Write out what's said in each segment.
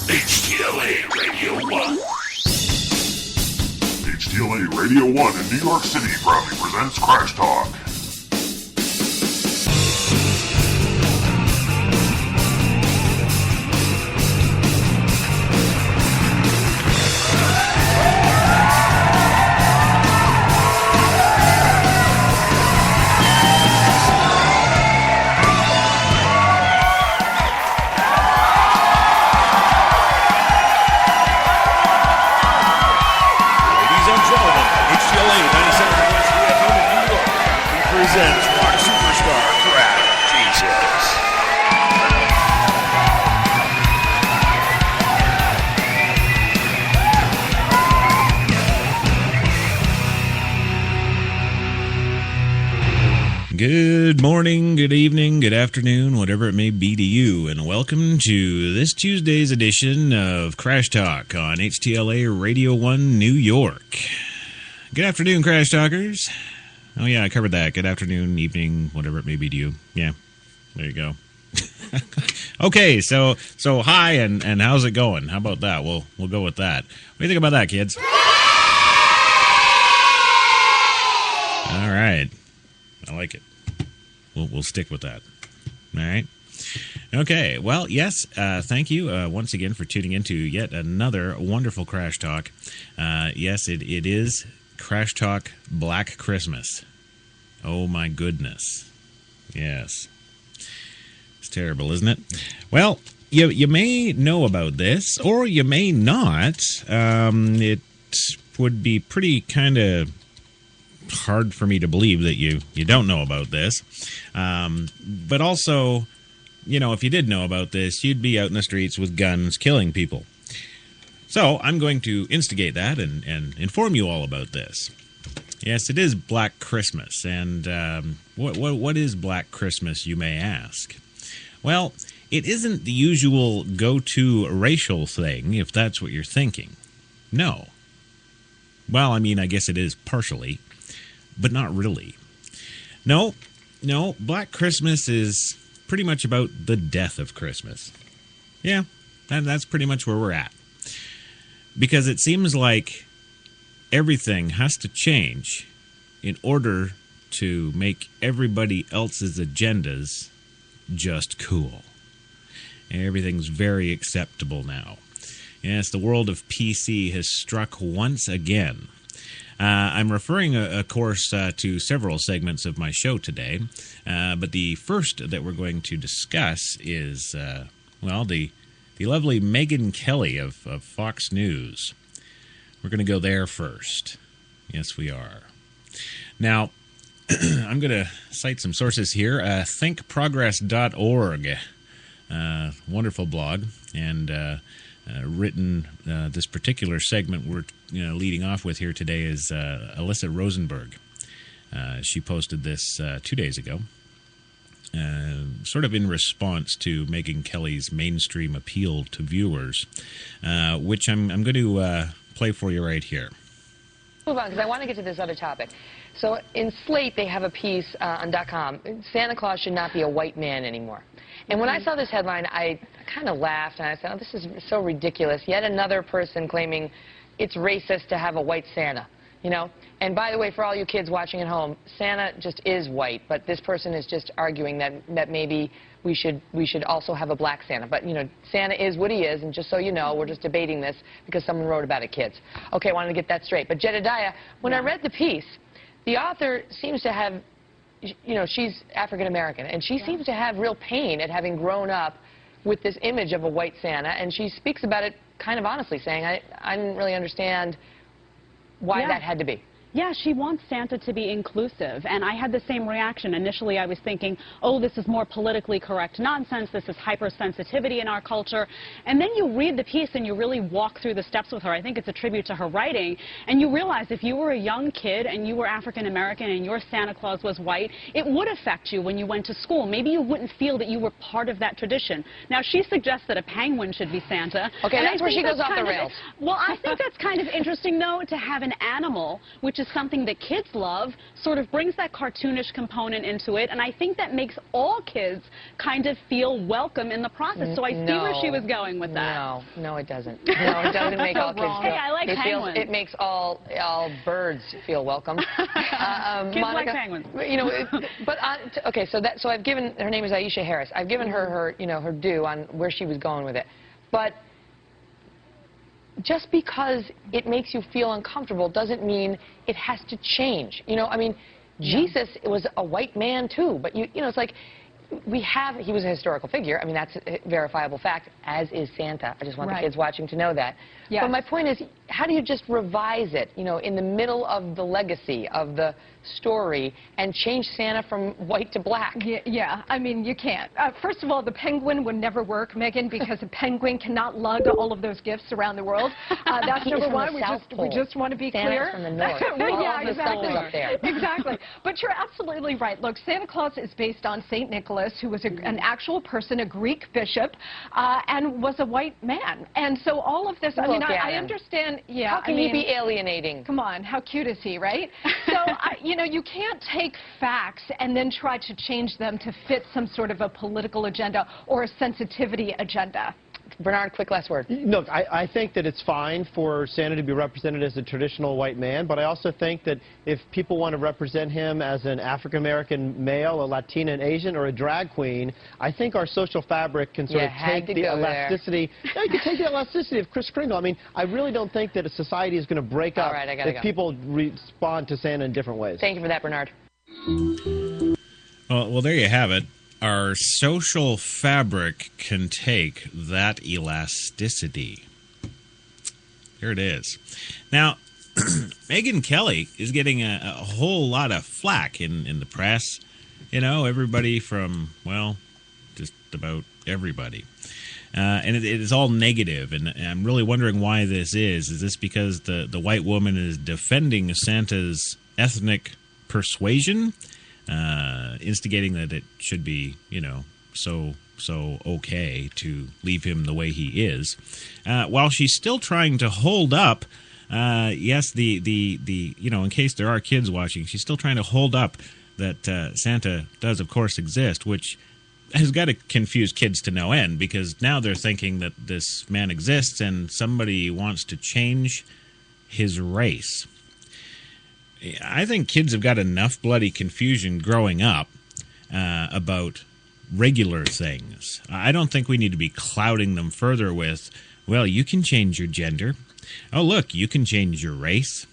HTLA Radio 1. HTLA Radio 1 in New York City proudly presents Crash Talk. Presents rock superstar Crash Jesus. Good morning, good evening, good afternoon, whatever it may be to you, and welcome to this Tuesday's edition of Crash Talk on HTLA Radio 1 New York. Good afternoon, Crash Talkers. Oh, yeah, I covered that. Good afternoon, evening, whatever it may be to you. Yeah, there you go. Okay, so hi, and how's it going? How about that? We'll go with that. What do you think about that, kids? All right. I like it. We'll stick with that. All right. Okay, well, yes, thank you once again for tuning in to yet another wonderful Crash Talk. Yes, it is Crash Talk Black Christmas. Oh my goodness. Yes. It's terrible, isn't it? Well, you may know about this, or you may not. It would be pretty kind of hard for me to believe that you don't know about this. But also, you know, if you did know about this, you'd be out in the streets with guns killing people. So I'm going to instigate that and inform you all about this. Yes, it is Black Christmas, and what is Black Christmas, you may ask? Well, it isn't the usual go-to racial thing, if that's what you're thinking. No. Well, I mean, I guess it is partially, but not really. No, Black Christmas is pretty much about the death of Christmas. Yeah, that's pretty much where we're at. Because it seems like everything has to change in order to make everybody else's agendas just cool. Everything's very acceptable now. Yes, the world of PC has struck once again. I'm referring, of course, to several segments of my show today, but the first that we're going to discuss is, the lovely Megyn Kelly of Fox News. We're going to go there first. Yes, we are. Now, I'm going to cite some sources here. thinkprogress.org, wonderful blog, and written this particular segment we're leading off with here today is Alyssa Rosenberg. She posted this 2 days ago. Sort of in response to Megyn Kelly's mainstream appeal to viewers, which I'm going to play for you right here. Move on, because I want to get to this other topic. So in Slate, they have a piece on .com, Santa Claus should not be a white man anymore. And when I saw this headline, I kind of laughed, and I said, oh, this is so ridiculous. Yet another person claiming it's racist to have a white Santa. You know, and by the way, for all you kids watching at home, Santa just is white, but this person is just arguing that maybe we should also have a black Santa. But, you know, Santa is what he is, and just so you know, we're just debating this because someone wrote about it, kids. Okay, I wanted to get that straight. But Jedediah, when I read the piece, the author seems to have, you know, she's African-American, and she seems to have real pain at having grown up with this image of a white Santa, and she speaks about it kind of honestly, saying, I didn't really understand why that had to be. Yeah, she wants Santa to be inclusive, and I had the same reaction. Initially, I was thinking, oh, this is more politically correct nonsense, this is hypersensitivity in our culture. And then you read the piece and you really walk through the steps with her. I think it's a tribute to her writing, and you realize if you were a young kid and you were African-American and your Santa Claus was white, it would affect you when you went to school. Maybe you wouldn't feel that you were part of that tradition. Now, she suggests that a penguin should be Santa. Okay, that's where she goes off the rails. Well, I think that's kind of interesting, though, to have an animal, which is something that kids love, sort of brings that cartoonish component into it, and I think that makes all kids kind of feel welcome in the process. So I see where she was going with that. No, it doesn't. No, it doesn't make all kids feel. Hey, I like penguins. It makes all birds feel welcome. Kids Monica, like penguins. You know, okay. So I've given, her name is Aisha Harris. I've given her her due on where she was going with it, but just because it makes you feel uncomfortable doesn't mean it has to change. You know, I mean, Jesus was a white man too, but you know, it's like he was a historical figure. I mean, that's a verifiable fact, as is Santa. I just want the kids watching to know that. Yes. But my point is, how do you just revise it, you know, in the middle of the legacy of the story and change Santa from white to black? Yeah, I mean, you can't. First of all, the penguin would never work, Megan, because a penguin cannot lug all of those gifts around the world. That's number one. We just want to be clear. Santa's from the north. Yeah, exactly. Up there. Exactly. But you're absolutely right. Look, Santa Claus is based on St. Nicholas, who was an actual person, a Greek bishop, and was a white man. And so all of this, I mean, I understand. Yeah, how can he be alienating? Come on, how cute is he, right? So, you know, you can't take facts and then try to change them to fit some sort of a political agenda or a sensitivity agenda. Bernard, quick last word. Look, I think that it's fine for Santa to be represented as a traditional white man, but I also think that if people want to represent him as an African-American male, a Latina, an Asian, or a drag queen, I think our social fabric can sort of take the elasticity. No, you can take the elasticity of Kris Kringle. I mean, I really don't think that a society is going to break up if people respond to Santa in different ways. Thank you for that, Bernard. Well, there you have it. Our social fabric can take that elasticity. There it is. Now, Megyn Kelly is getting a whole lot of flack in the press. You know, everybody from, well, just about everybody. And it is all negative, and I'm really wondering why this is. Is this because the white woman is defending Santa's ethnic persuasion? Instigating that it should be, you know, so okay to leave him the way he is, while she's still trying to hold up, yes, the you know, in case there are kids watching, she's still trying to hold up that Santa does, of course, exist, which has got to confuse kids to no end, because now they're thinking that this man exists and somebody wants to change his race. I think kids have got enough bloody confusion growing up about regular things. I don't think we need to be clouding them further with, well, you can change your gender. Oh, look, you can change your race.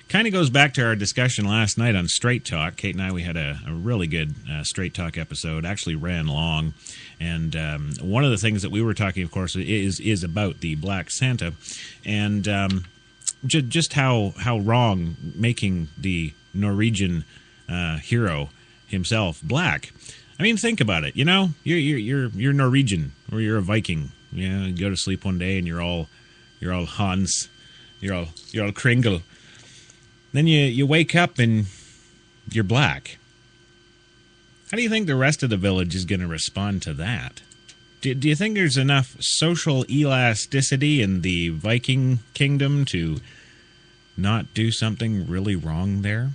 Kind of goes back to our discussion last night on Straight Talk. Kate and I, we had a really good Straight Talk episode. Actually ran long. And one of the things that we were talking, of course, is about the Black Santa. And just how wrong making the Norwegian hero himself black. I mean, think about it. You know, you're Norwegian, or you're a Viking. You know, you go to sleep one day and you're all Hans, you're all Kringle. Then you wake up and you're black. How do you think the rest of the village is going to respond to that? Do you think there's enough social elasticity in the Viking kingdom to not do something really wrong there?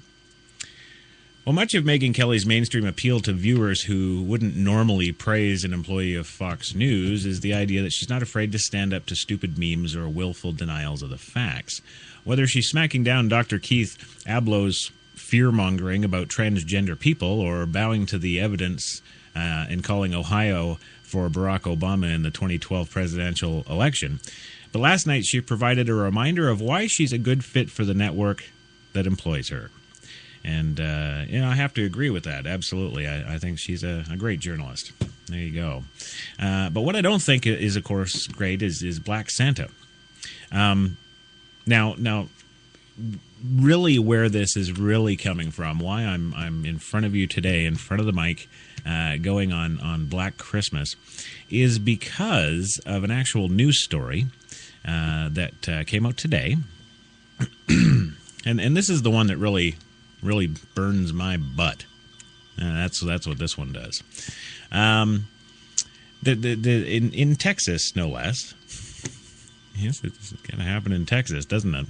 Well, much of Megyn Kelly's mainstream appeal to viewers who wouldn't normally praise an employee of Fox News is the idea that she's not afraid to stand up to stupid memes or willful denials of the facts. Whether she's smacking down Dr. Keith Ablow's fear-mongering about transgender people or bowing to the evidence and calling Ohio for Barack Obama in the 2012 presidential election. But last night she provided a reminder of why she's a good fit for the network that employs her. And, you know, I have to agree with that. Absolutely. I think she's a great journalist. There you go. But what I don't think is, of course, great is Black Santa. Now, really where this is really coming from, why I'm in front of you today, in front of the mic, going on Black Christmas, is because of an actual news story that came out today. and this is the one that really burns my butt. That's what this one does. In Texas, no less. Yes, it's going to happen in Texas, doesn't it?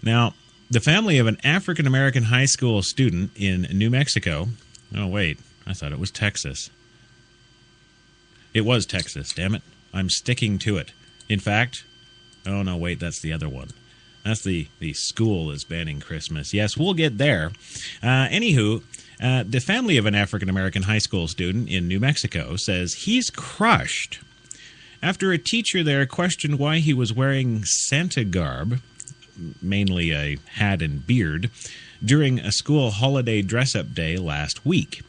Now, The family of an African-American high school student in New Mexico. Oh, wait. I thought it was Texas. It was Texas, damn it. I'm sticking to it. In fact, oh, no, wait, that's the other one. That's the school is banning Christmas. Yes, we'll get there. Anywho, the family of an African-American high school student in New Mexico says he's crushed after a teacher there questioned why he was wearing Santa garb, mainly a hat and beard, during a school holiday dress-up day last week.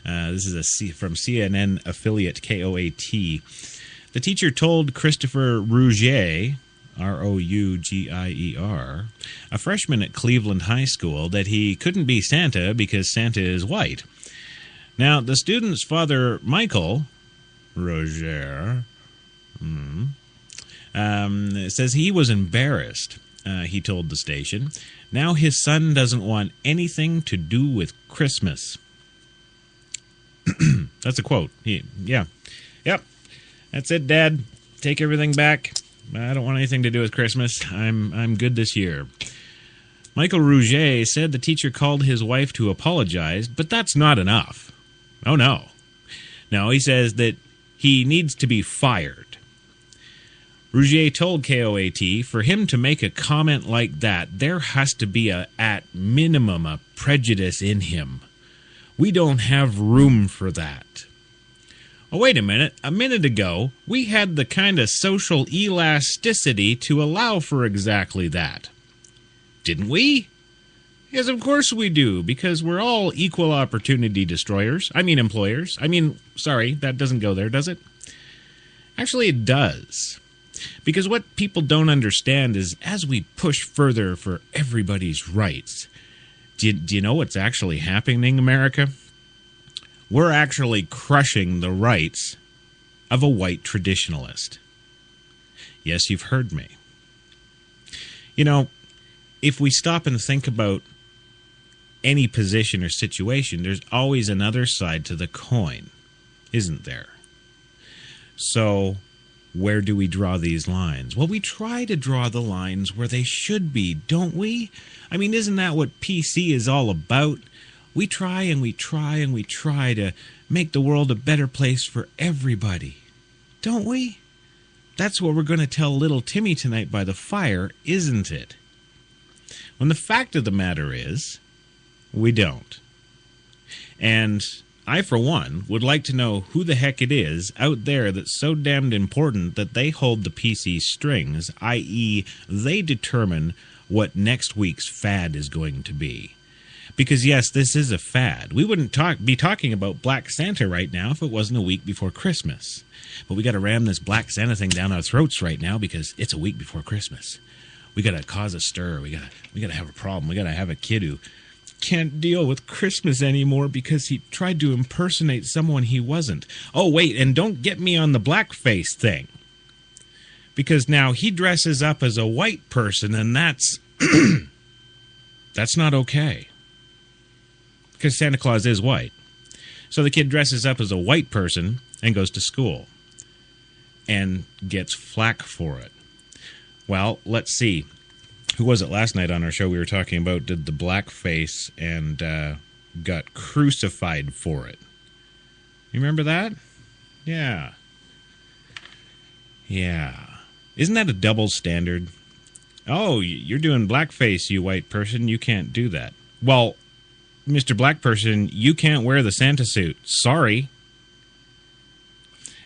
This is from CNN affiliate KOAT. The teacher told Christopher Rougier, Rougier, a freshman at Cleveland High School, that he couldn't be Santa because Santa is white. Now, the student's father, Michael Rougier, says he was embarrassed. He told the station. Now his son doesn't want anything to do with Christmas. That's a quote. Yep. That's it, Dad. Take everything back. I don't want anything to do with Christmas. I'm good this year. Michael Rouget said the teacher called his wife to apologize, but that's not enough. Oh, no. No, he says that he needs to be fired. Rouget told KOAT for him to make a comment like that, there has to be, at minimum, a prejudice in him. We don't have room for that. Oh, wait a minute. A minute ago, we had the kind of social elasticity to allow for exactly that. Didn't we? Yes, of course we do, because we're all equal opportunity destroyers. I mean employers. Sorry, that doesn't go there, does it? Actually, it does. Because what people don't understand is as we push further for everybody's rights, do you know what's actually happening in America? We're actually crushing the rights of a white traditionalist. Yes, you've heard me. You know, if we stop and think about any position or situation, there's always another side to the coin, isn't there? So, where do we draw these lines? Well, we try to draw the lines where they should be, don't we? I mean, isn't that what PC is all about? We try and we try and we try to make the world a better place for everybody, don't we? That's what we're going to tell little Timmy tonight by the fire, isn't it? When the fact of the matter is, we don't. And I, for one, would like to know who the heck it is out there that's so damned important that they hold the PC strings, i.e., they determine what next week's fad is going to be. Because, yes, this is a fad. We wouldn't be talking about Black Santa right now if it wasn't a week before Christmas. But we got to ram this Black Santa thing down our throats right now because it's a week before Christmas. We got to cause a stir. We got to have a problem. We got to have a kid who can't deal with Christmas anymore because he tried to impersonate someone he wasn't. Oh, wait, and don't get me on the blackface thing. Because now he dresses up as a white person, and that's that's not okay. Because Santa Claus is white. So the kid dresses up as a white person and goes to school and gets flack for it. Well, let's see. Who was it last night on our show we were talking about did the blackface and got crucified for it? You remember that? Yeah. Isn't that a double standard? Oh, you're doing blackface, you white person. You can't do that. Well, Mr. Black person, you can't wear the Santa suit. Sorry.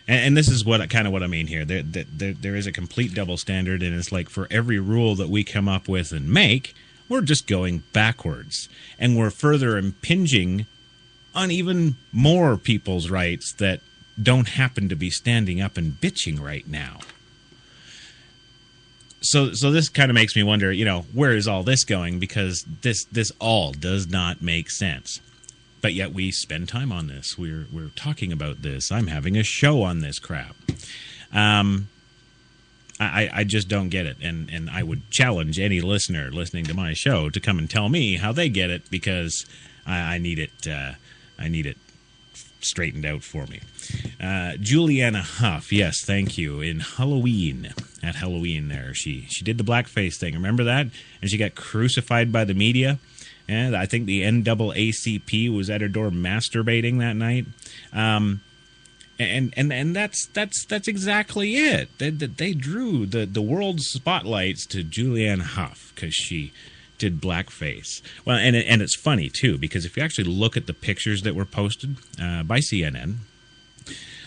And this is what I mean here. There is a complete double standard, and it's like for every rule that we come up with and make, we're just going backwards. And we're further impinging on even more people's rights that don't happen to be standing up and bitching right now. So this kind of makes me wonder, where is all this going? Because this all does not make sense. But yet we spend time on this. We're talking about this. I'm having a show on this crap. I just don't get it. And I would challenge any listener listening to my show to come and tell me how they get it, because I need it straightened out for me. Juliana Huff, yes, thank you. In Halloween, at Halloween there. She did the blackface thing. Remember that? And she got crucified by the media. And I think the NAACP was at her door masturbating that night. And that's exactly it. They drew the world's spotlights to Julianne Hough because she did blackface. Well, and it's funny too, because if you actually look at the pictures that were posted by CNN,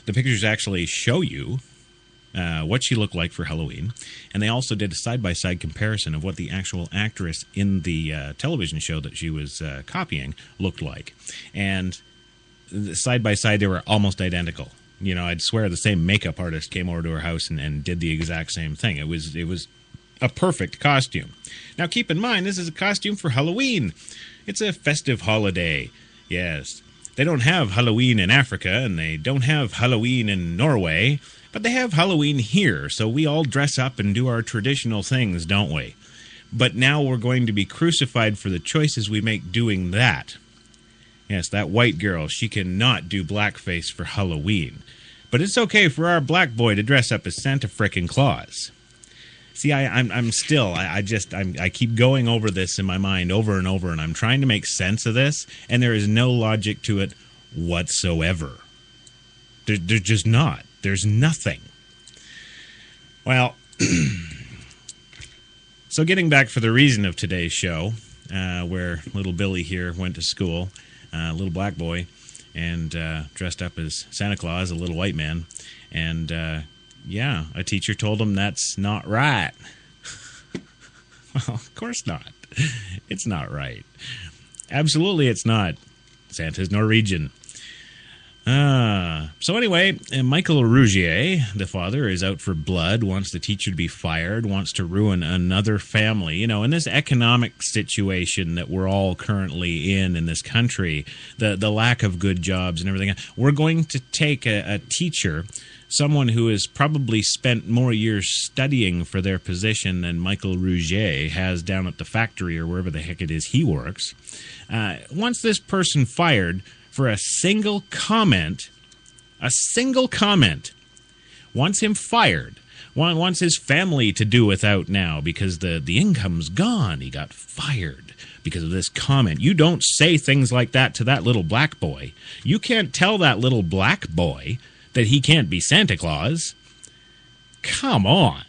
the pictures actually show you what she looked like for Halloween, and they also did a side-by-side comparison of what the actual actress in the television show that she was copying looked like. And side-by-side, they were almost identical. You know, I'd swear the same makeup artist came over to her house and did the exact same thing. It was a perfect costume. Now, keep in mind, this is a costume for Halloween. It's a festive holiday. Yes. They don't have Halloween in Africa, and they don't have Halloween in Norway, but they have Halloween here, so we all dress up and do our traditional things, don't we? But now we're going to be crucified for the choices we make doing that. Yes, that white girl, she cannot do blackface for Halloween. But it's okay for our black boy to dress up as Santa frickin' Claus. See, I keep going over this in my mind over and over, and I'm trying to make sense of this, and there is no logic to it whatsoever. There's just not. There's nothing. Well, so getting back for the reason of today's show, where little Billy here went to school, little black boy, and dressed up as Santa Claus, a little white man, and yeah, a teacher told him that's not right. Well, of course not. It's not right. Absolutely it's not. Santa's Norwegian. So anyway, Michael Rougier, the father, is out for blood, wants the teacher to be fired, wants to ruin another family. You know, in this economic situation that we're all currently in this country, the lack of good jobs and everything, we're going to take a teacher, someone who has probably spent more years studying for their position than Michael Rougier has down at the factory or wherever the heck it is he works. Wants this person fired for a single comment, wants him fired, wants his family to do without now because the income's gone. He got fired because of this comment. You don't say things like that to that little black boy. You can't tell that little black boy that he can't be Santa Claus. Come on.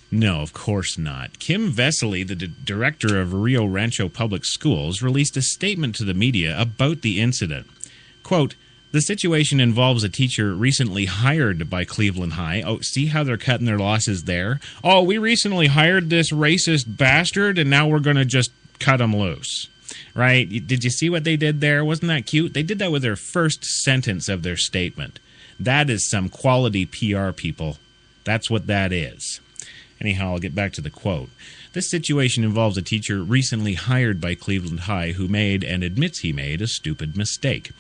No, of course not. Kim Vesely, the director of Rio Rancho Public Schools, released a statement to the media about the incident. Quote, "The situation involves a teacher recently hired by Cleveland High." Oh, see how they're cutting their losses there? Oh, we recently hired this racist bastard, and now we're going to just cut him loose. Right? Did you see what they did there? Wasn't that cute? They did that with their first sentence of their statement. That is some quality PR, people. That's what that is. Anyhow, I'll get back to the quote. "This situation involves a teacher recently hired by Cleveland High who made and admits he made a stupid mistake,"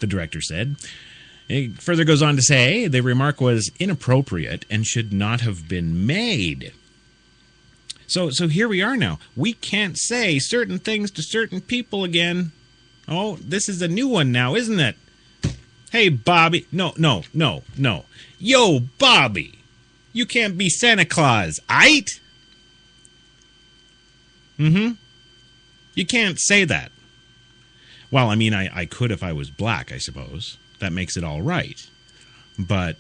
the director said. It further goes on to say the remark was inappropriate and should not have been made. So here we are now. We can't say certain things to certain people again. Oh, this is a new one now, isn't it? Hey, Bobby. No. Yo, Bobby. You can't be Santa Claus, aight? You can't say that. Well, I mean, I could if I was black, I suppose. That makes it all right. But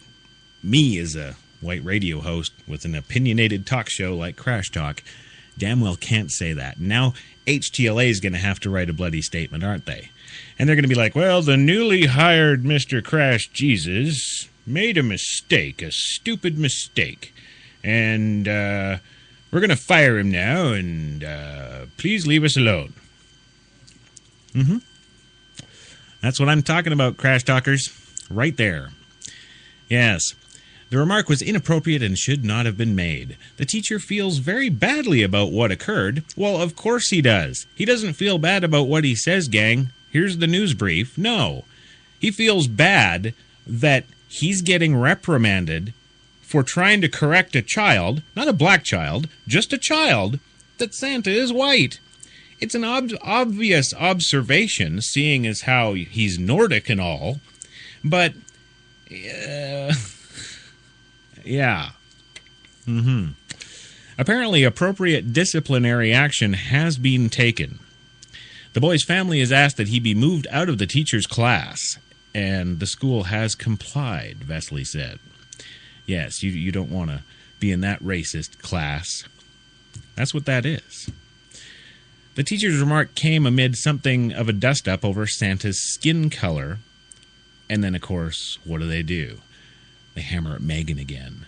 me as a white radio host with an opinionated talk show like Crash Talk damn well can't say that. Now HTLA is going to have to write a bloody statement, aren't they? And they're going to be like, well, the newly hired Mr. Crash Jesus made a mistake, a stupid mistake. And we're going to fire him now, and please leave us alone. That's what I'm talking about, Crash Talkers. Right there. Yes. The remark was inappropriate and should not have been made. The teacher feels very badly about what occurred. Well, of course he does. He doesn't feel bad about what he says, gang. Here's the news brief. No. He feels bad that he's getting reprimanded for trying to correct a child, not a black child, just a child, that Santa is white. It's an obvious observation, seeing as how he's Nordic and all. But, yeah. Apparently, appropriate disciplinary action has been taken. The boy's family has asked that he be moved out of the teacher's class, and the school has complied, Vesely said. Yes, you don't want to be in that racist class. That's what that is. The teacher's remark came amid something of a dust-up over Santa's skin color. And then, of course, what do? They hammer at Meghan again.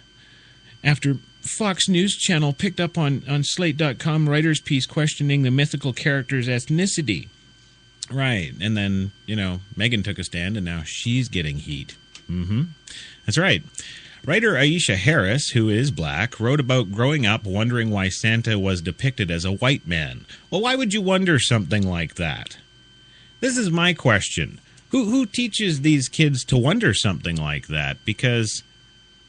After Fox News Channel picked up on Slate.com writer's piece questioning the mythical character's ethnicity. Right, and then, Meghan took a stand, and now she's getting heat. That's right. Writer Aisha Harris, who is black, wrote about growing up wondering why Santa was depicted as a white man. Well, why would you wonder something like that? This is my question. Who teaches these kids to wonder something like that? Because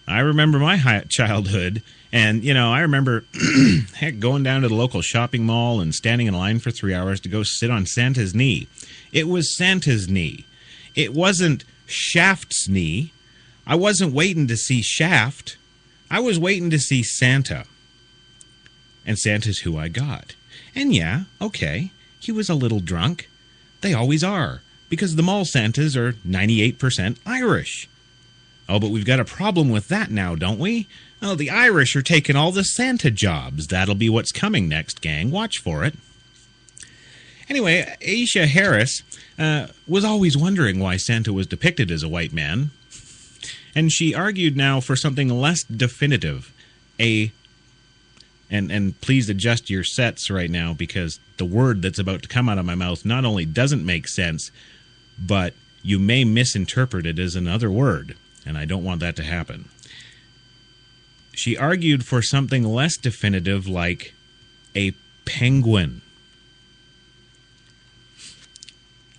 I remember my childhood, and, I remember going down to the local shopping mall and standing in line for 3 hours to go sit on Santa's knee. It was Santa's knee. It wasn't Shaft's knee. I wasn't waiting to see Shaft. I was waiting to see Santa. And Santa's who I got. And yeah, okay, he was a little drunk. They always are. Because the mall Santas are 98% Irish. Oh, but we've got a problem with that now, don't we? Oh, the Irish are taking all the Santa jobs. That'll be what's coming next, gang. Watch for it. Anyway, Aisha Harris was always wondering why Santa was depicted as a white man. And she argued now for something less definitive. And please adjust your sets right now, because the word that's about to come out of my mouth not only doesn't make sense, but you may misinterpret it as another word, and I don't want that to happen. She argued for something less definitive, like a penguin.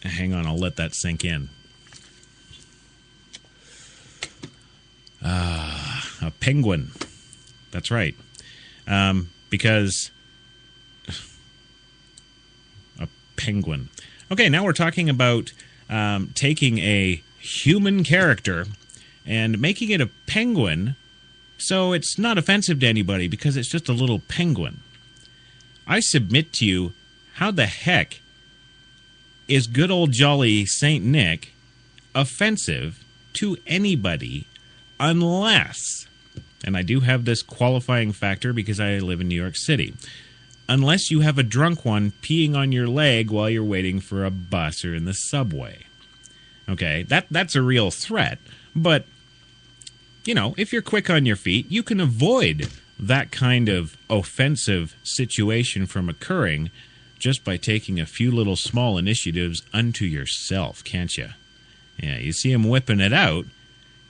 Hang on, I'll let that sink in. A penguin. That's right. Because a penguin. Okay, now we're talking about taking a human character and making it a penguin so it's not offensive to anybody because it's just a little penguin. I submit to you, how the heck is good old jolly Saint Nick offensive to anybody unless, and I do have this qualifying factor because I live in New York City, unless you have a drunk one peeing on your leg while you're waiting for a bus or in the subway. Okay, that's a real threat, but, if you're quick on your feet, you can avoid that kind of offensive situation from occurring just by taking a few little small initiatives unto yourself, can't you? Yeah, you see him whipping it out,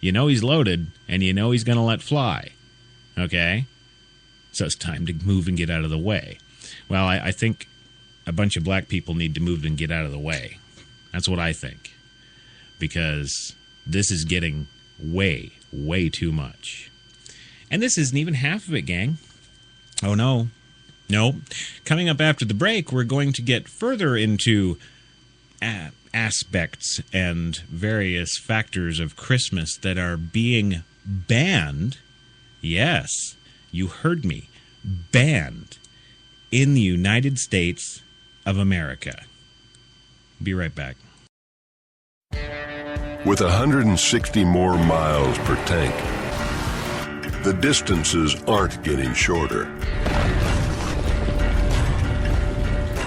he's loaded, and he's going to let fly. Okay? So it's time to move and get out of the way. Well, I think a bunch of black people need to move and get out of the way. That's what I think. Because this is getting way, way too much. And this isn't even half of it, gang. Oh, no. No. Coming up after the break, we're going to get further into aspects and various factors of Christmas that are being banned. Yes, you heard me. Banned in the United States of America. Be right back. With 160 more miles per tank, the distances aren't getting shorter.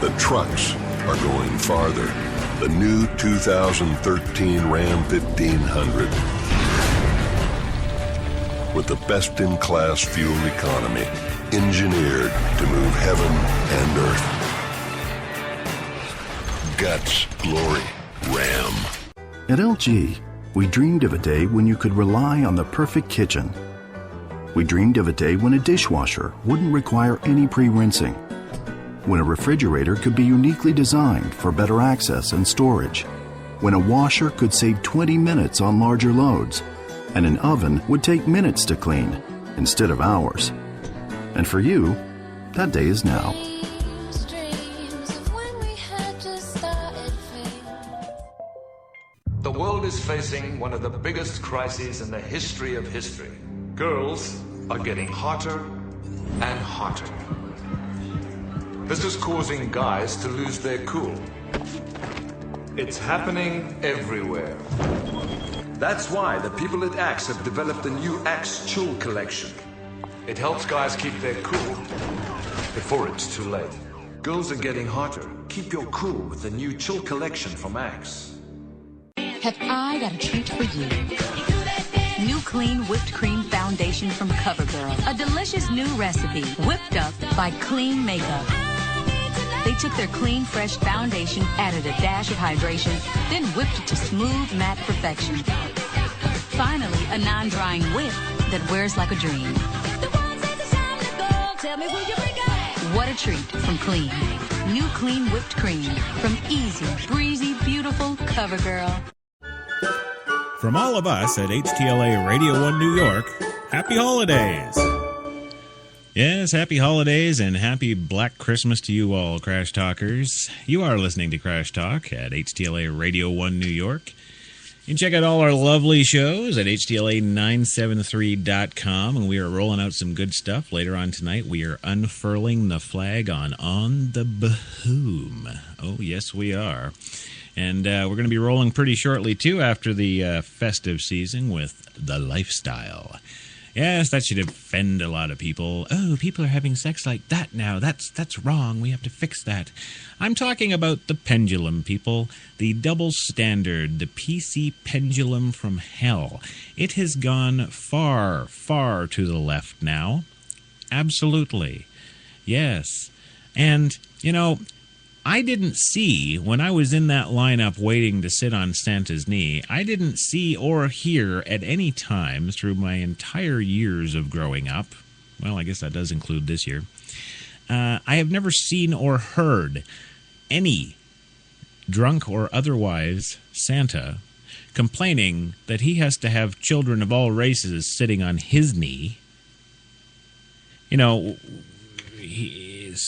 The trucks are going farther. The new 2013 Ram 1500. With the best-in-class fuel economy, engineered to move heaven and earth. Guts, glory, Ram. At LG, we dreamed of a day when you could rely on the perfect kitchen. We dreamed of a day when a dishwasher wouldn't require any pre-rinsing, when a refrigerator could be uniquely designed for better access and storage, when a washer could save 20 minutes on larger loads, and an oven would take minutes to clean instead of hours. And for you, that day is now. The world is facing one of the biggest crises in the history of history. Girls are getting hotter and hotter. This is causing guys to lose their cool. It's happening everywhere. That's why the people at Axe have developed the new Axe Chill collection. It helps guys keep their cool before it's too late. Girls are getting hotter. Keep your cool with the new Chill collection from Axe. Have I got a treat for you? New clean whipped cream foundation from CoverGirl. A delicious new recipe whipped up by Clean Makeup. They took their clean, fresh foundation, added a dash of hydration, then whipped it to smooth, matte perfection. Finally, a non-drying whip that wears like a dream. What a treat from Clean. New clean whipped cream from easy, breezy, beautiful CoverGirl. From all of us at HTLA Radio 1 New York, happy holidays! Yes, happy holidays and happy Black Christmas to you all, Crash Talkers. You are listening to Crash Talk at HTLA Radio 1 New York. You can check out all our lovely shows at HTLA973.com, and we are rolling out some good stuff. Later on tonight, we are unfurling the flag on the Boom. Oh, yes, we are. And we're going to be rolling pretty shortly, too, after the festive season with The Lifestyle. Yes, that should offend a lot of people. Oh, people are having sex like that now. That's wrong. We have to fix that. I'm talking about the pendulum, people. The double standard, the PC pendulum from hell. It has gone far, far to the left now. Absolutely. Yes. And, you know, I didn't see, when I was in that lineup waiting to sit on Santa's knee, I didn't see or hear at any time through my entire years of growing up, well, I guess that does include this year, I have never seen or heard any drunk or otherwise Santa complaining that he has to have children of all races sitting on his knee. You know, he's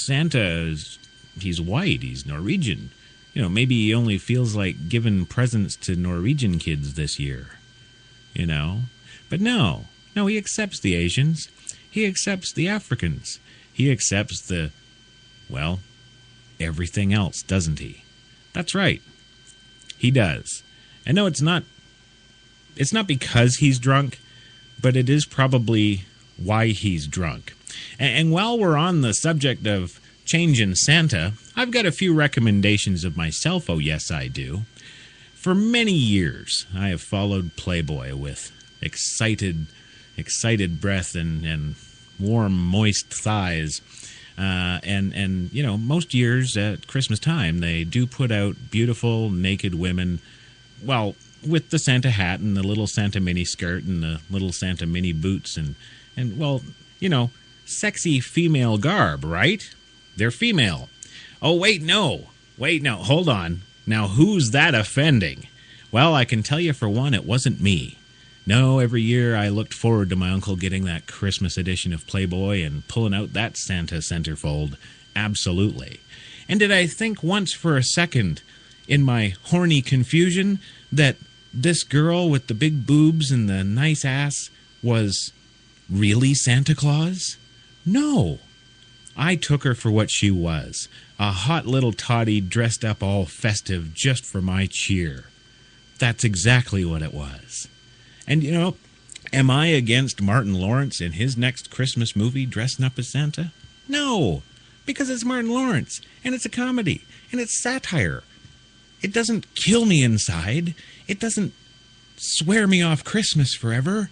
white, he's Norwegian. You know, maybe he only feels like giving presents to Norwegian kids this year. You know? But no, he accepts the Asians. He accepts the Africans. He accepts everything else, doesn't he? That's right. He does. And no, it's not because he's drunk, but it is probably why he's drunk. And while we're on the subject of changing Santa, I've got a few recommendations of myself. Oh, yes, I do. For many years, I have followed Playboy with excited breath and warm, moist thighs. And you know, most years at Christmas time, they do put out beautiful, naked women, well, with the Santa hat and the little Santa mini skirt and the little Santa mini boots and well, you know, sexy female garb, right? They're female. Oh, wait, no, hold on. Now, who's that offending? Well, I can tell you for one, it wasn't me. No, every year I looked forward to my uncle getting that Christmas edition of Playboy and pulling out that Santa centerfold. Absolutely. And did I think once for a second, in my horny confusion, that this girl with the big boobs and the nice ass was really Santa Claus? No. I took her for what she was, a hot little toddy dressed up all festive just for my cheer. That's exactly what it was. And, you know, am I against Martin Lawrence in his next Christmas movie dressing up as Santa? No, because it's Martin Lawrence, and it's a comedy, and it's satire. It doesn't kill me inside. It doesn't swear me off Christmas forever.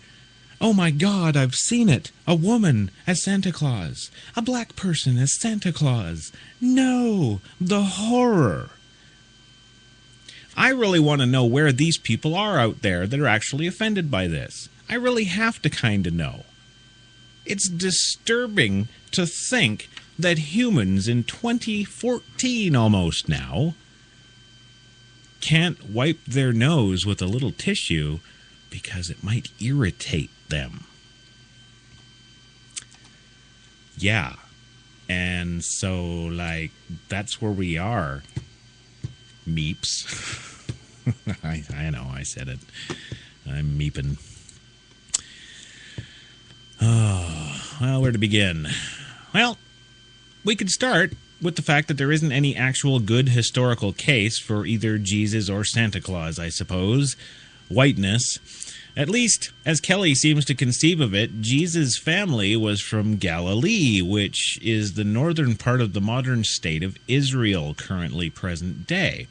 Oh my God, I've seen it. A woman as Santa Claus. A black person as Santa Claus. No, the horror. I really want to know where these people are out there that are actually offended by this. I really have to kind of know. It's disturbing to think that humans in 2014 almost now can't wipe their nose with a little tissue because it might irritate them. Yeah. And so, like, that's where we are, meeps. I know, I said it. I'm meeping. Oh, well, where to begin? Well, we could start with the fact that there isn't any actual good historical case for either Jesus or Santa Claus, I suppose. Whiteness. At least, as Kelly seems to conceive of it, Jesus' family was from Galilee, which is the northern part of the modern state of Israel, currently present day.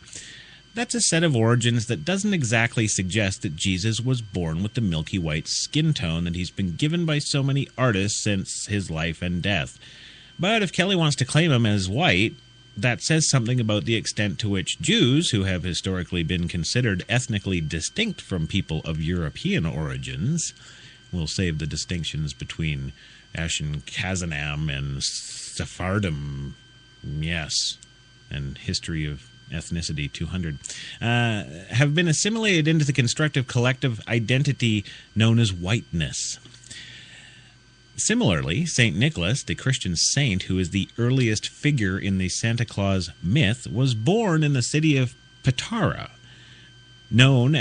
That's a set of origins that doesn't exactly suggest that Jesus was born with the milky white skin tone that he's been given by so many artists since his life and death. But if Kelly wants to claim him as white, that says something about the extent to which Jews, who have historically been considered ethnically distinct from people of European origins, we'll save the distinctions between Ashkenazim and Sephardim, yes, and history of ethnicity 200, have been assimilated into the constructive collective identity known as whiteness. Similarly, St. Nicholas, the Christian saint who is the earliest figure in the Santa Claus myth, was born in the city of Patara, known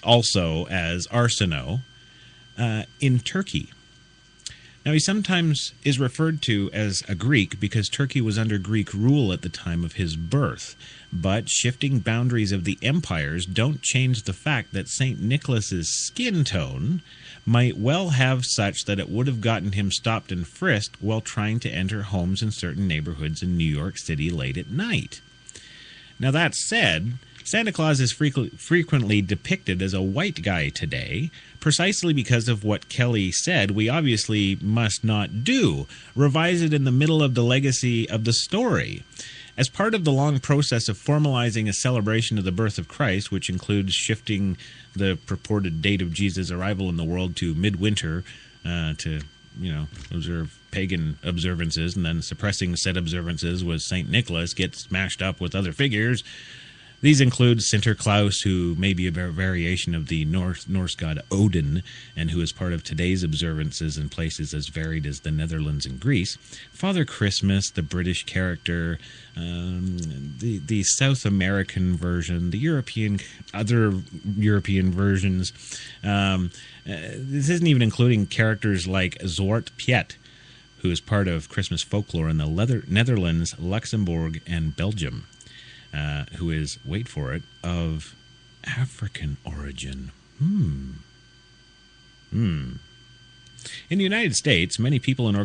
also as Arsinoe, in Turkey. Now, he sometimes is referred to as a Greek because Turkey was under Greek rule at the time of his birth, but shifting boundaries of the empires don't change the fact that St. Nicholas's skin tone might well have such that it would have gotten him stopped and frisked while trying to enter homes in certain neighborhoods in New York City late at night. Now, that said, Santa Claus is frequently depicted as a white guy today, precisely because of what Kelly said we obviously must not do, revise it in the middle of the legacy of the story. As part of the long process of formalizing a celebration of the birth of Christ, which includes shifting the purported date of Jesus' arrival in the world to midwinter to, observe pagan observances, and then suppressing said observances with St. Nicholas gets smashed up with other figures. These include Sinterklaas, who may be a variation of the Norse god Odin, and who is part of today's observances in places as varied as the Netherlands and Greece. Father Christmas, the British character, the South American version, the other European versions. This isn't even including characters like Zwarte Piet, who is part of Christmas folklore in the Netherlands, Luxembourg, and Belgium. Who is, wait for it, of African origin. In the United States, many people in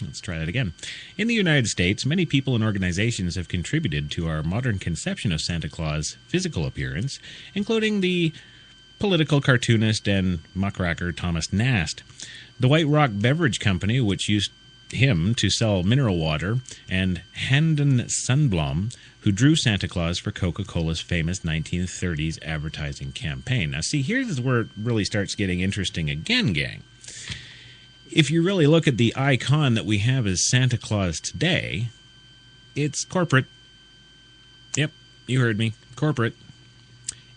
Let's try that again. In the United States, many people and organizations have contributed to our modern conception of Santa Claus' physical appearance, including the political cartoonist and muckraker Thomas Nast. The White Rock Beverage Company, which used him to sell mineral water, and Handen Sundblom, who drew Santa Claus for Coca-Cola's famous 1930s advertising campaign. Now, see, here's where it really starts getting interesting again, gang. If you really look at the icon that we have as Santa Claus today, it's corporate. Yep, you heard me. Corporate.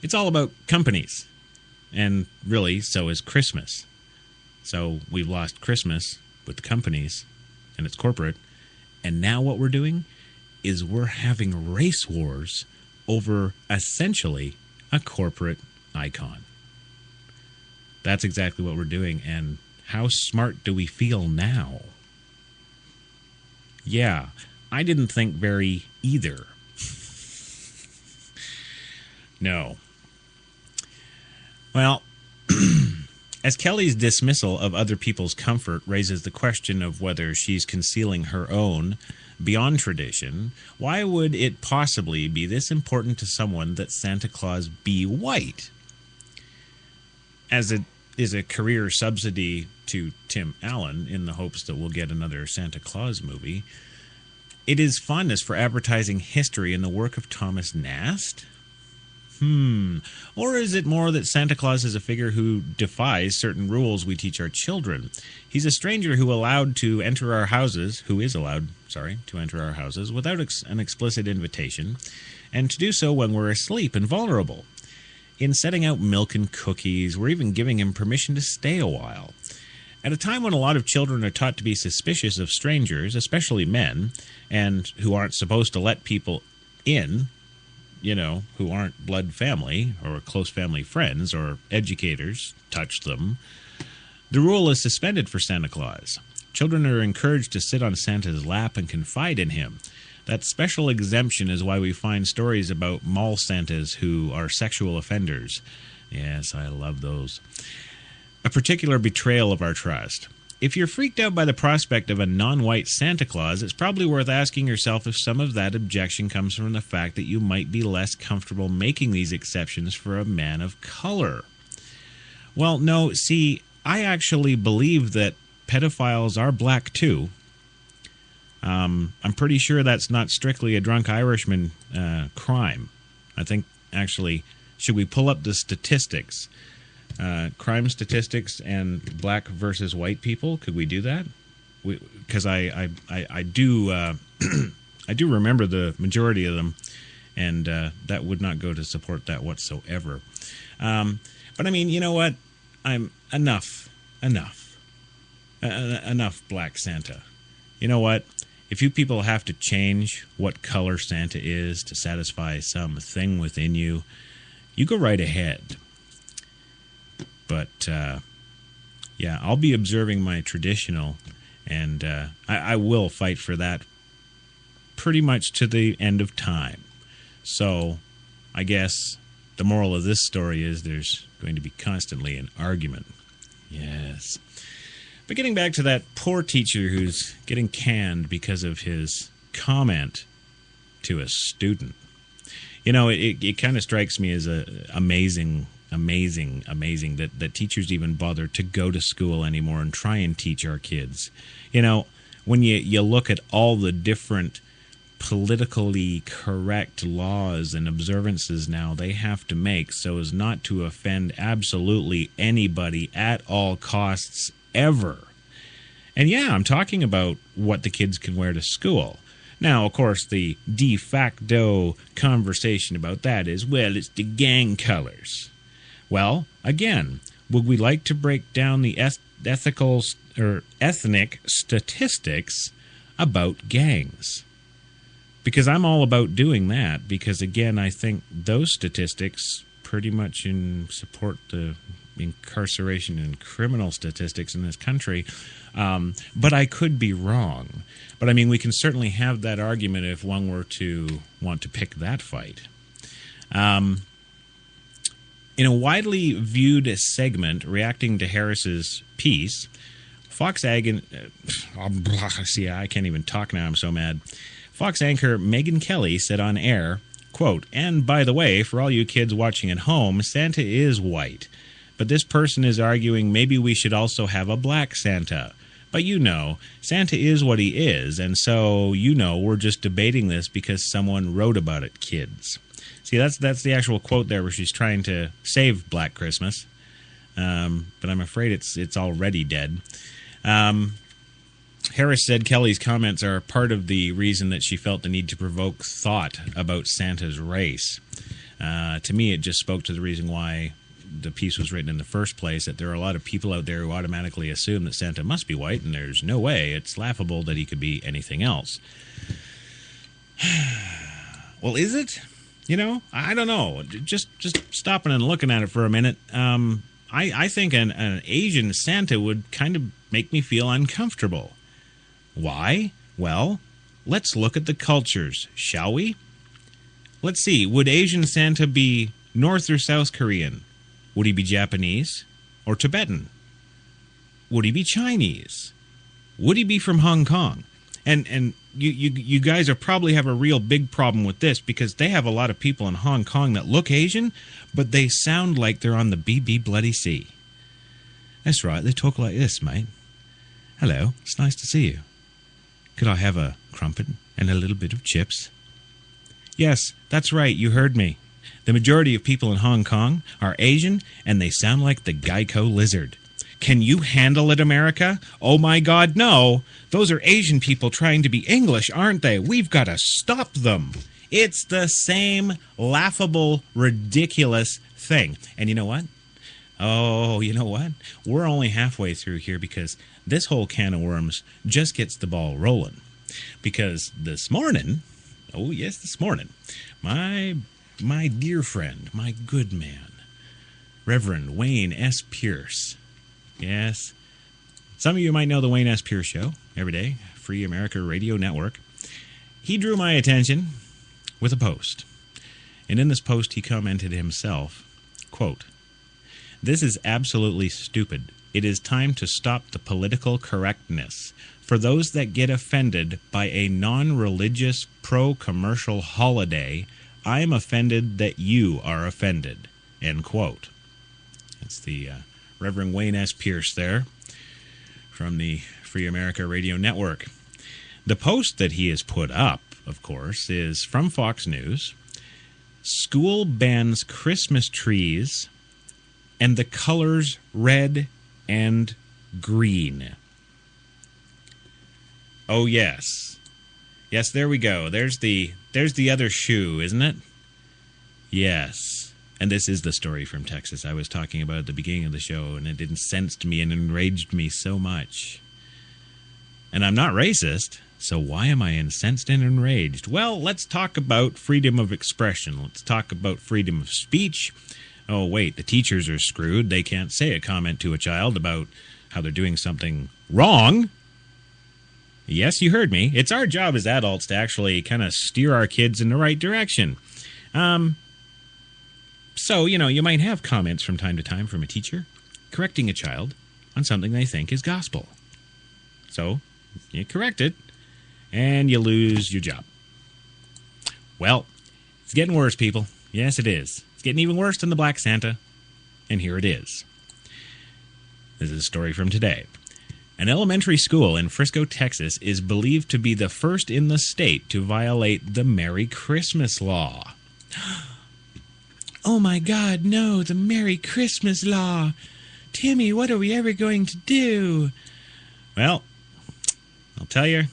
It's all about companies. And really, so is Christmas. So we've lost Christmas with the companies, and it's corporate. And now what we're doing is we're having race wars over essentially a corporate icon. That's exactly what we're doing. And how smart do we feel now? Yeah, I didn't think very either. No. Well, as Kelly's dismissal of other people's comfort raises the question of whether she's concealing her own beyond tradition, why would it possibly be this important to someone that Santa Claus be white? As it is a career subsidy to Tim Allen in the hopes that we'll get another Santa Claus movie, it is fondness for advertising history in the work of Thomas Nast? Or is it more that Santa Claus is a figure who defies certain rules we teach our children? He's a stranger who is allowed to enter our houses without an explicit invitation, and to do so when we're asleep and vulnerable. In setting out milk and cookies, we're even giving him permission to stay a while. At a time when a lot of children are taught to be suspicious of strangers, especially men, and who aren't supposed to let people in, who aren't blood family or close family friends or educators touch them, the rule is suspended for Santa Claus. Children are encouraged to sit on Santa's lap and confide in him. That special exemption is why we find stories about mall Santas who are sexual offenders. Yes, I love those. A particular betrayal of our trust. If you're freaked out by the prospect of a non-white Santa Claus, it's probably worth asking yourself if some of that objection comes from the fact that you might be less comfortable making these exceptions for a man of color. Well, no, see, I actually believe that pedophiles are black too. I'm pretty sure that's not strictly a drunk Irishman crime. I think, actually, should we pull up the statistics? Crime statistics and black versus white people. Could we do that? Because I do I do remember the majority of them, and that would not go to support that whatsoever. But I mean, you know what? I'm enough Black Santa. You know what? If you people have to change what color Santa is to satisfy some thing within you, you go right ahead. But, yeah, I'll be observing my traditional, and I will fight for that pretty much to the end of time. So, I guess the moral of this story is there's going to be constantly an argument. Yes. But getting back to that poor teacher who's getting canned because of his comment to a student. You know, it kind of strikes me as amazing that teachers even bother to go to school anymore and try and teach our kids. You know, when you look at all the different politically correct laws and observances now they have to make so as not to offend absolutely anybody at all costs ever. And yeah, I'm talking about what the kids can wear to school. Now, of course, the de facto conversation about that is, well, it's the gang colors. Well, again, would we like to break down the ethical or ethnic statistics about gangs? Because I'm all about doing that, because, again, I think those statistics pretty much support the incarceration and criminal statistics in this country. But I could be wrong. But, I mean, we can certainly have that argument if one were to want to pick that fight. In a widely viewed segment reacting to Harris's piece, Fox Ag... see, I can't even talk now, I'm so mad. Fox anchor Megyn Kelly said on air, quote, "And by the way, for all you kids watching at home, Santa is white. But this person is arguing maybe we should also have a black Santa. But you know, Santa is what he is, and so, you know, we're just debating this because someone wrote about it, kids." See, that's the actual quote there where she's trying to save Black Christmas. But I'm afraid it's already dead. Harris said Kelly's comments are part of the reason that she felt the need to provoke thought about Santa's race. To me, it just spoke to the reason why the piece was written in the first place, that there are a lot of people out there who automatically assume that Santa must be white, and there's no way. It's laughable that he could be anything else. Well, is it? You know, I don't know. Just stopping and looking at it for a minute, I think an Asian Santa would kind of make me feel uncomfortable. Why? Well, let's look at the cultures, shall we? Let's see. Would Asian Santa be North or South Korean? Would he be Japanese or Tibetan? Would he be Chinese? Would he be from Hong Kong? And you guys are probably have a real big problem with this, because they have a lot of people in Hong Kong that look Asian, but they sound like they're on the BB Bloody Sea. That's right, they talk like this, mate. Hello, it's nice to see you. Could I have a crumpet and a little bit of chips? Yes, that's right, you heard me. The majority of people in Hong Kong are Asian, and they sound like the Geico lizard. Can you handle it, America? Oh, my God, no. Those are Asian people trying to be English, aren't they? We've got to stop them. It's the same laughable, ridiculous thing. And you know what? Oh, you know what? We're only halfway through here, because this whole can of worms just gets the ball rolling. Because this morning, oh, yes, this morning, my my dear friend, my good man, Reverend Wayne S. Pierce. Yes, some of you might know the Wayne S. Pierce Show every day, Free America Radio Network. He drew my attention with a post. And in this post, he commented himself, quote, "This is absolutely stupid. It is time to stop the political correctness. For those that get offended by a non-religious pro-commercial holiday, I'm offended that you are offended." End quote. That's the Reverend Wayne S. Pierce there from the Free America Radio Network. The post that he has put up, of course, is from Fox News. School bans Christmas trees and the colors red and green. Oh, yes. Yes, there we go. There's the other shoe, isn't it? Yes. And this is the story from Texas I was talking about at the beginning of the show, and it incensed me and enraged me so much. And I'm not racist, so why am I incensed and enraged? Well, let's talk about freedom of expression. Let's talk about freedom of speech. Oh, wait, the teachers are screwed. They can't say a comment to a child about how they're doing something wrong. Yes, you heard me. It's our job as adults to actually kind of steer our kids in the right direction. So, you might have comments from time to time from a teacher correcting a child on something they think is gospel. So, you correct it, and you lose your job. Well, it's getting worse, people. Yes, it is. It's getting even worse than the Black Santa, and here it is. This is a story from today. An elementary school in Frisco, Texas, is believed to be the first in the state to violate the Merry Christmas law. Oh my God, no, the Merry Christmas law. Timmy, what are we ever going to do? Well, I'll tell you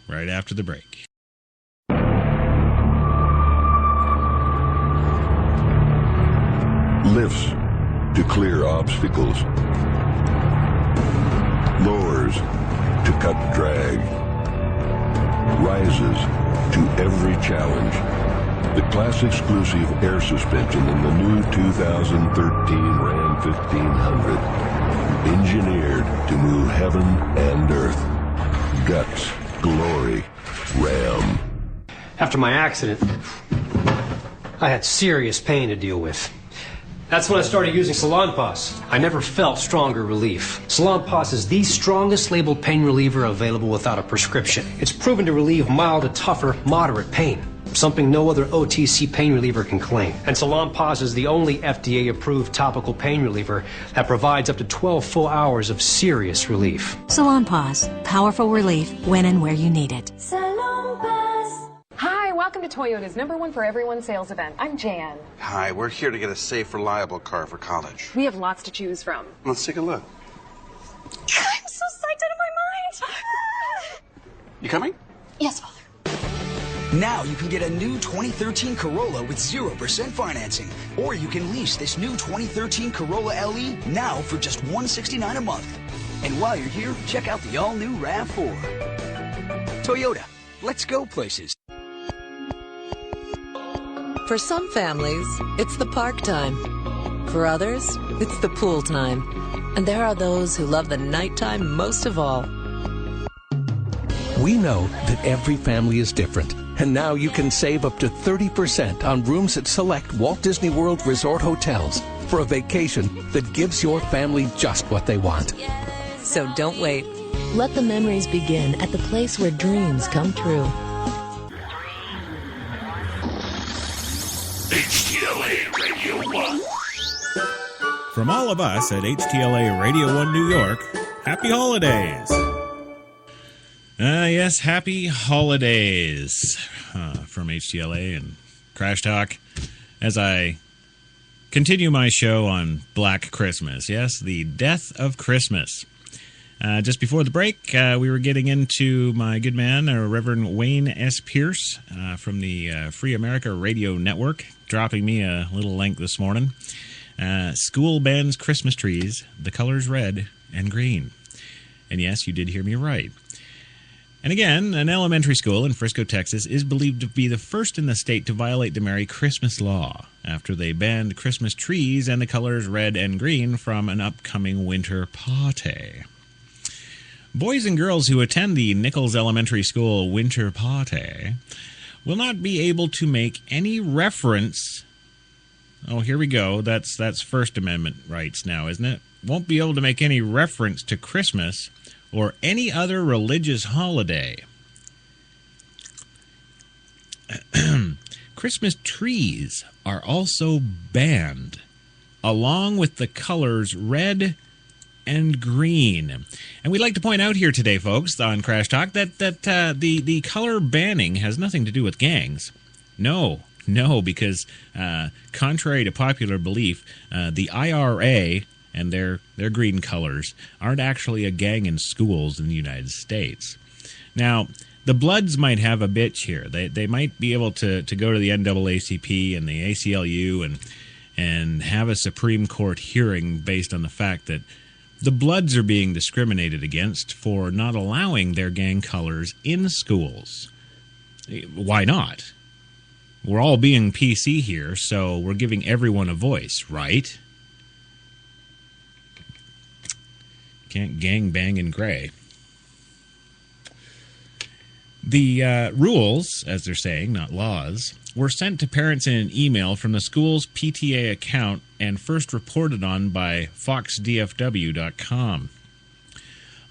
right after the break. Lifts to clear obstacles. Lowers to cut drag. Rises to every challenge. The class exclusive air suspension in the new 2013 Ram 1500. Engineered to move heaven and earth. Guts, glory, Ram. After my accident, I had serious pain to deal with. That's when I started using Salonpas. I never felt stronger relief. Salonpas is the strongest labeled pain reliever available without a prescription. It's proven to relieve mild to tougher, moderate pain, something no other OTC pain reliever can claim. And Salonpas is the only FDA-approved topical pain reliever that provides up to 12 full hours of serious relief. Salonpas, powerful relief when and where you need it. Hi, welcome to Toyota's #1 for everyone sales event. I'm Jan. Hi, we're here to get a safe, reliable car for college. We have lots to choose from. Let's take a look. I'm so psyched out of my mind. You coming? Yes, Father. Now you can get a new 2013 Corolla with 0% financing. Or you can lease this new 2013 Corolla LE now for just $169 a month. And while you're here, check out the all-new RAV4. Toyota, let's go places. For some families, it's the park time. For others, it's the pool time. And there are those who love the nighttime most of all. We know that every family is different. And now you can save up to 30% on rooms at select Walt Disney World Resort hotels for a vacation that gives your family just what they want. So don't wait. Let the memories begin at the place where dreams come true. HTLA Radio 1. From all of us at HTLA Radio 1 New York, happy holidays. Yes, happy holidays from HTLA and CRASHTalk as I continue my show on Black Christmas. Yes, the death of Christmas. Just before the break, we were getting into my good man, Reverend Wayne S. Pierce from the Free America Radio Network, dropping me a little link this morning. School bans Christmas trees, the colors red and green. And yes, you did hear me right. And again, an elementary school in Frisco, Texas, is believed to be the first in the state to violate the Merry Christmas law after they banned Christmas trees and the colors red and green from an upcoming winter party. Boys and girls who attend the Nichols Elementary School winter party will not be able to make any reference. Oh, here we go. That's First Amendment rights now, isn't it? Won't be able to make any reference to Christmas or any other religious holiday. Christmas trees are also banned, along with the colors red and green. And we'd like to point out here today, folks, on Crash Talk, that the color banning has nothing to do with gangs. No, because contrary to popular belief, the IRA and their green colors aren't actually a gang in schools in the United States. Now, the Bloods might have a bitch here. They might be able to go to the NAACP and the ACLU and have a Supreme Court hearing based on the fact that the Bloods are being discriminated against for not allowing their gang colors in schools. Why not? We're all being PC here, so we're giving everyone a voice, right? Can't gang bang in gray. The rules, as they're saying, not laws, were sent to parents in an email from the school's PTA account and first reported on by foxdfw.com.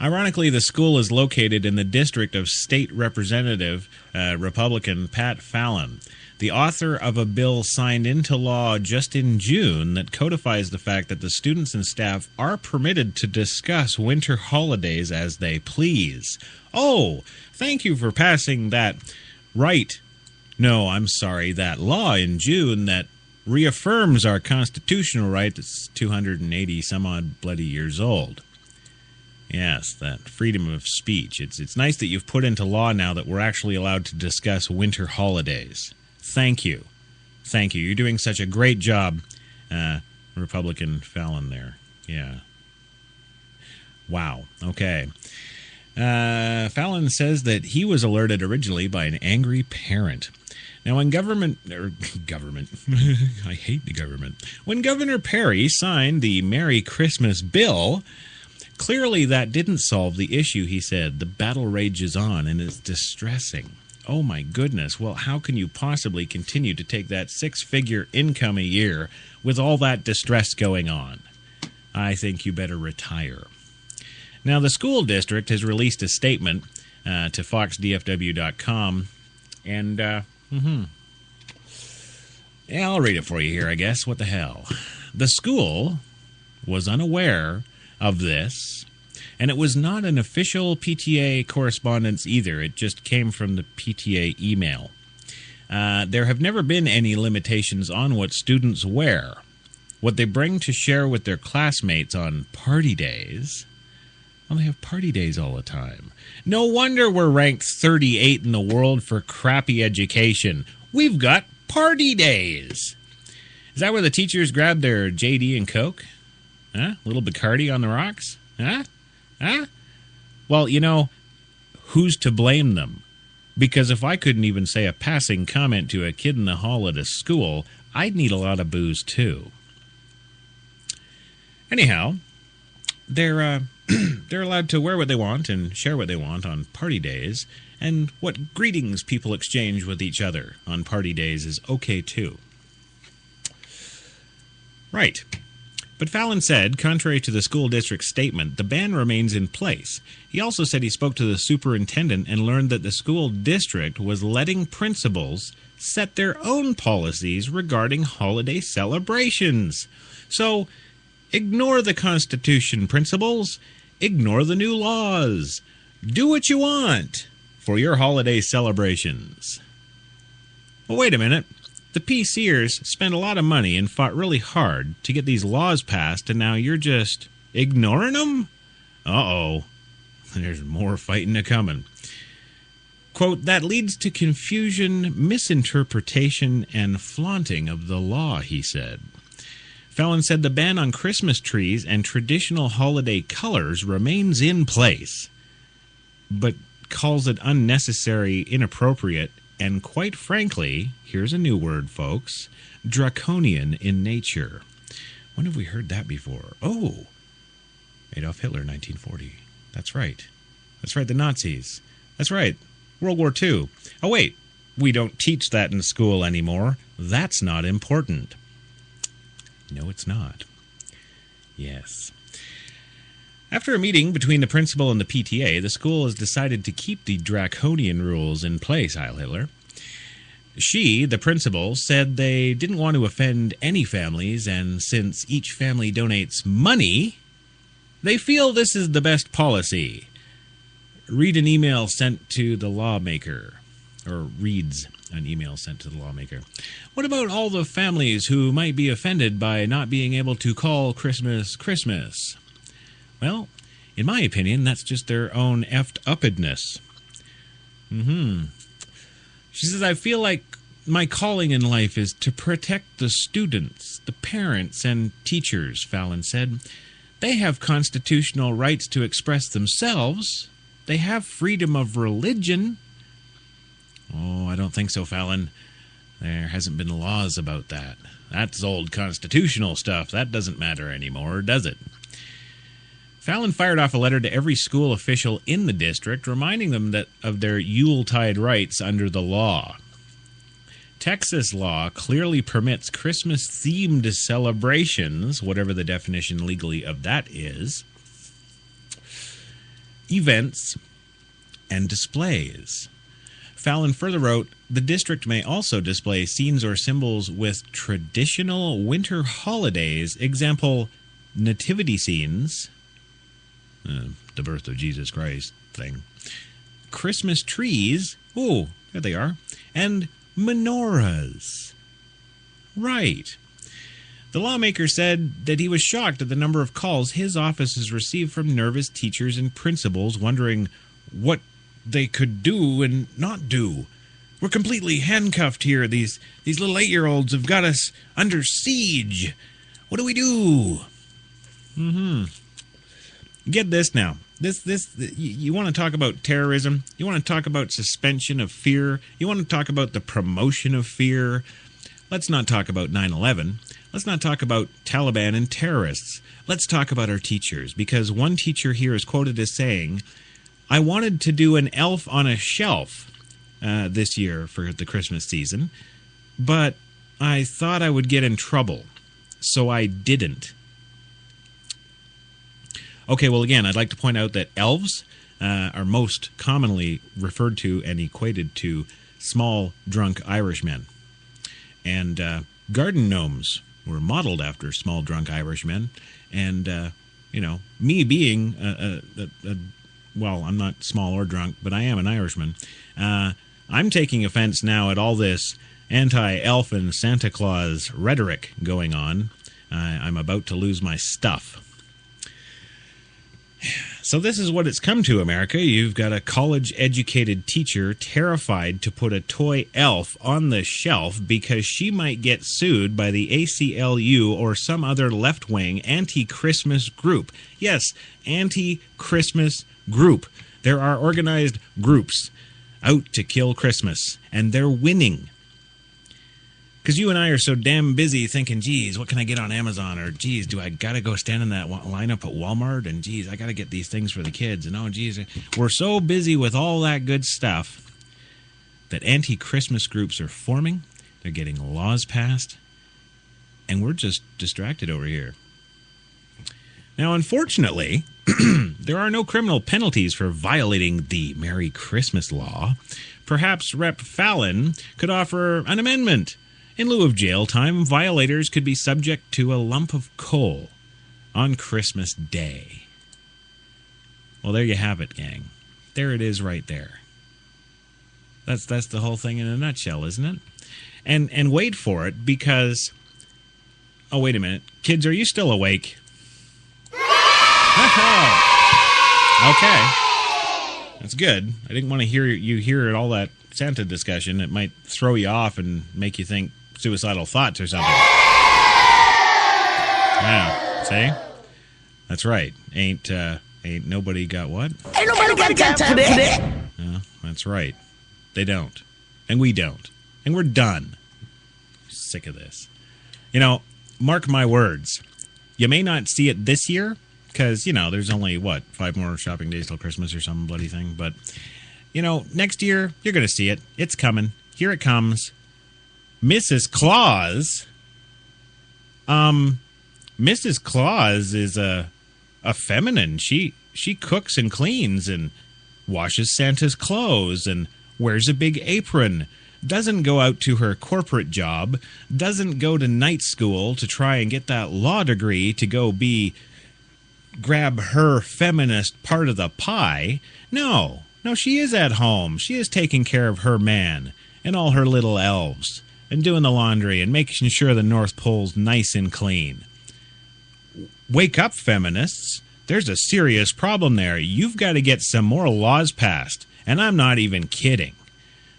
Ironically, the school is located in the district of State Representative Republican Pat Fallon, the author of a bill signed into law just in June that codifies the fact that the students and staff are permitted to discuss winter holidays as they please. Oh, thank you for passing that that law in June that reaffirms our constitutional right that's 280 some odd bloody years old. Yes, that freedom of speech. It's nice that you've put into law now that we're actually allowed to discuss winter holidays. Thank you. Thank you. You're doing such a great job, Republican Fallon there. Yeah. Wow. Okay. Fallon says that he was alerted originally by an angry parent. Now, when government, I hate the government. When Governor Perry signed the Merry Christmas bill, clearly that didn't solve the issue, he said. The battle rages on, and it's distressing. Oh, my goodness. Well, how can you possibly continue to take that six-figure income a year with all that distress going on? I think you better retire. Now, the school district has released a statement to foxdfw.com, and, yeah, I'll read it for you here, I guess. What the hell? The school was unaware of this, and it was not an official PTA correspondence either. It just came from the PTA email. There have never been any limitations on what students wear, what they bring to share with their classmates on party days. Well, they have party days all the time. No wonder we're ranked 38 in the world for crappy education. We've got party days. Is that where the teachers grab their JD and Coke? Huh? Little Bacardi on the rocks? Huh? Huh? Well, you know, who's to blame them? Because if I couldn't even say a passing comment to a kid in the hall at a school, I'd need a lot of booze too. Anyhow, they're allowed to wear what they want and share what they want on party days, and what greetings people exchange with each other on party days is okay too. Right. But Fallon said, contrary to the school district's statement, the ban remains in place. He also said he spoke to the superintendent and learned that the school district was letting principals set their own policies regarding holiday celebrations. So, ignore the Constitution, principals. Ignore the new laws. Do what you want for your holiday celebrations. Well, wait a minute. The PCers spent a lot of money and fought really hard to get these laws passed, and now you're just ignoring them? Uh-oh. There's more fighting a-coming. Quote, that leads to confusion, misinterpretation, and flaunting of the law, he said. Fallon said the ban on Christmas trees and traditional holiday colors remains in place. But calls it unnecessary, inappropriate, and quite frankly, here's a new word, folks, draconian in nature. When have we heard that before? Oh, Adolf Hitler, 1940. That's right. That's right, the Nazis. That's right, World War II. Oh, wait, we don't teach that in school anymore. That's not important. No, it's not. Yes. After a meeting between the principal and the PTA, the school has decided to keep the draconian rules in place, Heil Hitler. She, the principal, said they didn't want to offend any families, and since each family donates money, they feel this is the best policy. Read an email sent to the lawmaker, or reads an email sent to the lawmaker. What about all the families who might be offended by not being able to call Christmas Christmas? Well, in my opinion, that's just their own effed-uppedness. She says, I feel like my calling in life is to protect the students, the parents, and teachers, Fallon said. They have constitutional rights to express themselves. They have freedom of religion. Oh, I don't think so, Fallon. There hasn't been laws about that. That's old constitutional stuff. That doesn't matter anymore, does it? Fallon fired off a letter to every school official in the district, reminding them that of their Yuletide rights under the law. Texas law clearly permits Christmas-themed celebrations, whatever the definition legally of that is, events, and displays. Fallon further wrote, the district may also display scenes or symbols with traditional winter holidays, example, nativity scenes, the birth of Jesus Christ thing, Christmas trees, oh, there they are, and menorahs. Right. The lawmaker said that he was shocked at the number of calls his office has received from nervous teachers and principals wondering what they could do and not do. We're completely handcuffed here. These little 8-year-olds have got us under siege. What do we do? Get this now. You want to talk about terrorism? You want to talk about suspension of fear? You want to talk about the promotion of fear? Let's not talk about 9/11. Let's not talk about Taliban and terrorists. Let's talk about our teachers, because one teacher here is quoted as saying, I wanted to do an elf on a shelf this year for the Christmas season, but I thought I would get in trouble, so I didn't. Okay, well, again, I'd like to point out that elves are most commonly referred to and equated to small, drunk Irishmen. And garden gnomes were modeled after small, drunk Irishmen. And, me being well, I'm not small or drunk, but I am an Irishman. I'm taking offense now at all this anti-elf and Santa Claus rhetoric going on. I'm about to lose my stuff. So this is what it's come to, America. You've got a college-educated teacher terrified to put a toy elf on the shelf because she might get sued by the ACLU or some other left-wing anti-Christmas group. Yes, anti-Christmas group. There are organized groups out to kill Christmas, and they're winning. Because you and I are so damn busy thinking, geez, what can I get on Amazon? Or, geez, do I got to go stand in that lineup at Walmart? And, geez, I got to get these things for the kids. And, oh, geez, we're so busy with all that good stuff that anti-Christmas groups are forming. They're getting laws passed. And we're just distracted over here. Now, unfortunately, there are no criminal penalties for violating the Merry Christmas law. Perhaps Rep. Fallon could offer an amendment. In lieu of jail time, violators could be subject to a lump of coal on Christmas Day. Well, there you have it, gang. There it is right there. That's the whole thing in a nutshell, isn't it? And wait for it, because... Oh, wait a minute. Kids, are you still awake? Okay. That's good. I didn't want to hear you hear all that Santa discussion. It might throw you off and make you think suicidal thoughts or something. Yeah, see? That's right. Ain't nobody got what? Ain't nobody got time for that. That's right. They don't. And we don't. And we're done. Sick of this. You know, mark my words. You may not see it this year, because, you know, there's only, 5 more shopping days till Christmas or some bloody thing. But, you know, next year, you're going to see it. It's coming. Here it comes. Mrs. Claus. Mrs. Claus is a feminine. She cooks and cleans and washes Santa's clothes and wears a big apron. Doesn't go out to her corporate job. Doesn't go to night school to try and get that law degree to go grab her feminist part of the pie. No, she is at home. She is taking care of her man and all her little elves and doing the laundry and making sure the North Pole's nice and clean. Wake up, feminists. There's a serious problem there. You've got to get some more laws passed. And I'm not even kidding.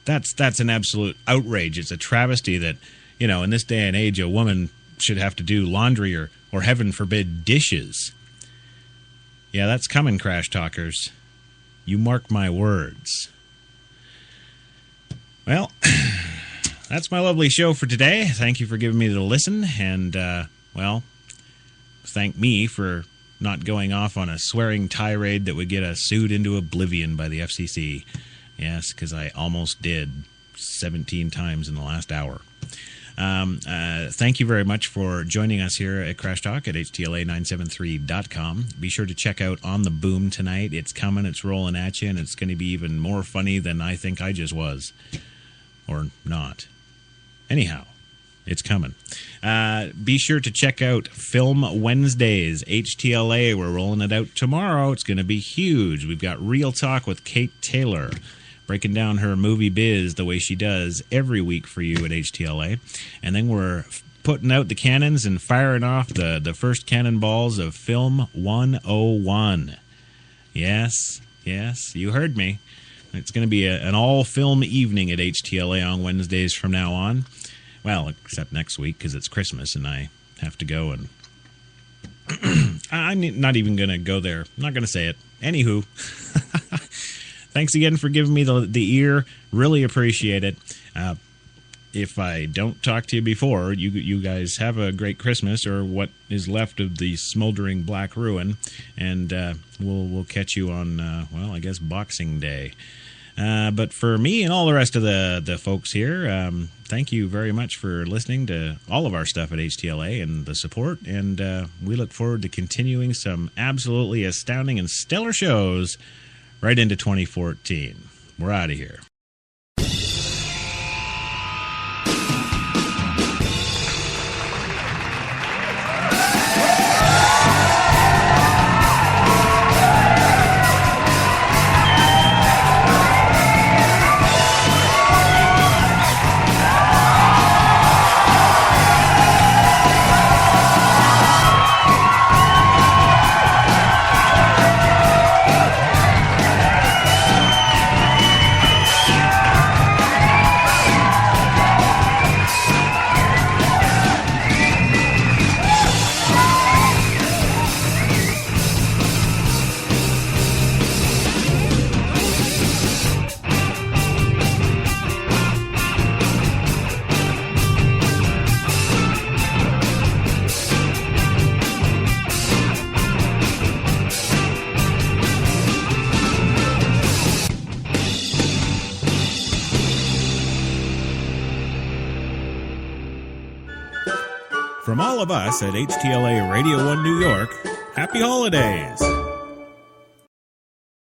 That's an absolute outrage. It's a travesty that, you know, in this day and age, a woman should have to do laundry or heaven forbid, dishes. Yeah, that's coming, Crash Talkers. You mark my words. Well, that's my lovely show for today. Thank you for giving me the listen. And, thank me for not going off on a swearing tirade that would get us sued into oblivion by the FCC. Yes, because I almost did 17 times in the last hour. Thank you very much for joining us here at Crash Talk at HTLA973.com. Be sure to check out On the Boom tonight. It's coming, it's rolling at you, and it's going to be even more funny than I think I just was. Or not. Anyhow, it's coming. Be sure to check out Film Wednesdays, HTLA. We're rolling it out tomorrow. It's going to be huge. We've got Real Talk with Kate Taylor, breaking down her movie biz the way she does every week for you at HTLA. And then we're putting out the cannons and firing off the first cannonballs of Film 101. Yes, you heard me. It's going to be an all-film evening at HTLA on Wednesdays from now on. Well, except next week because it's Christmas and I have to go and... I'm not even going to go there. I'm not going to say it. Anywho, thanks again for giving me the ear. Really appreciate it. If I don't talk to you before, you guys have a great Christmas or what is left of the smoldering black ruin. And we'll catch you on, I guess, Boxing Day. But for me and all the rest of the folks here, thank you very much for listening to all of our stuff at HTLA and the support. And we look forward to continuing some absolutely astounding and stellar shows right into 2014. We're out of here. From all of us at HTLA Radio 1 New York, happy holidays!